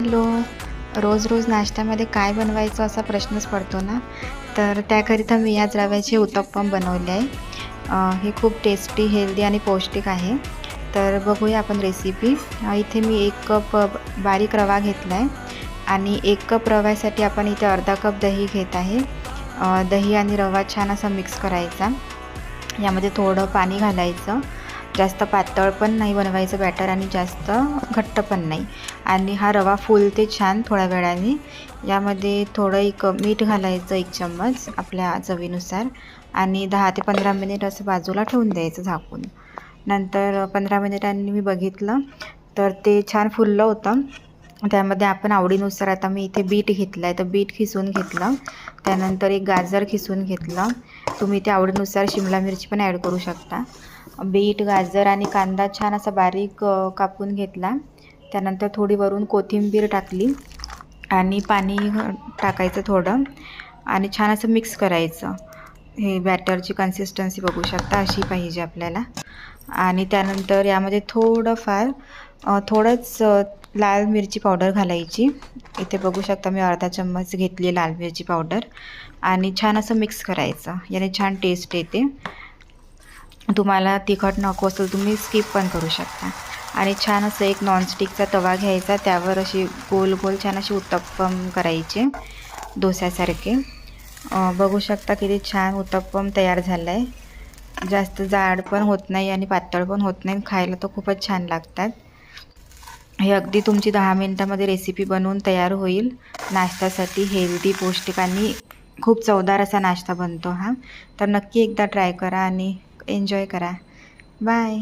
Hello. रोज रोज नाश्त्यामध्ये काय बनवायचं असा प्रश्नच पडतो ना. तर त्याकरिता मी आज रव्याचे उत्तप्पम बनवले आहे. हे खूप टेस्टी, हेल्दी आणि पौष्टिक आहे. तर बघूया आपण रेसिपी. इथे मी 1 कप बारीक रवा घेतला आहे आणि 1 कप रव्यासाठी आपण इथे अर्धा कप दही घेत आहे. दही आणि रवा छान असा मिक्स करायचा. यामध्ये थोडं पाणी घालायचं. जास्त पातळ पण नाही बनवायचं बॅटर आणि जास्त घट्ट पण नाही. आणि हा रवा फुलते छान थोड्या वेळाने. यामध्ये थोडं मीठ घालायचं 1 चम्मच आपल्या चवीनुसार आणि 10 ते 15 मिनिट असं बाजूला ठेवून द्यायचं झाकून. नंतर 15 मिनिटांनी मी बघितलं तर ते छान फुललं होतं. त्यामध्ये आपण आवडीनुसार आता मी इथे बीट घेतला आहे तर बीट खिसून घेतलं. त्यानंतर 1 गाजर खिसून घेतलं. तुम्ही ते आवडीनुसार शिमला मिरची पण ॲड करू शकता. बीट, गाजर आणि कांदा छान असा बारीक कापून घेतला. त्यानंतर थोडी वरून कोथिंबीर टाकली आणि पाणी टाकायचं थोडं आणि छान असं मिक्स करायचं. हे बॅटरची कन्सिस्टन्सी बघू शकता अशी पाहिजे आपल्याला. आणि त्यानंतर यामध्ये थोडंच लाल मिरची पावडर घालायची. इथे बघू शकता मी अर्धा चम्मच घेतली लाल मिरची पावडर आणि छान असं मिक्स करायचं. याने छान टेस्ट येते. तुम्हाला तिखट नको असेल तुम्ही स्किप पण करू शकता. आणि छान असं एक नॉनस्टिकचा तवा घ्यायचा, त्यावर अशी गोल गोल छान असे उत्तप्पम करायचे डोस्यासारखे. बघू शकता किती छान उत्तप्पम तयार झालं आहे. जास्त जाड पण होत नाही आणि पातळ पण होत नाही. खायला तर खूपच छान लागतात. हे अगदी तुमची 10 मिनिटामध्ये रेसिपी बनवून तयार होईल. नाश्त्यासाठी हेल्दी, पौष्टिक आणि खूप चवदार असा नाश्ता बनतो हा. तर नक्की एकदा ट्राय करा आणि एन्जॉय करा. बाय.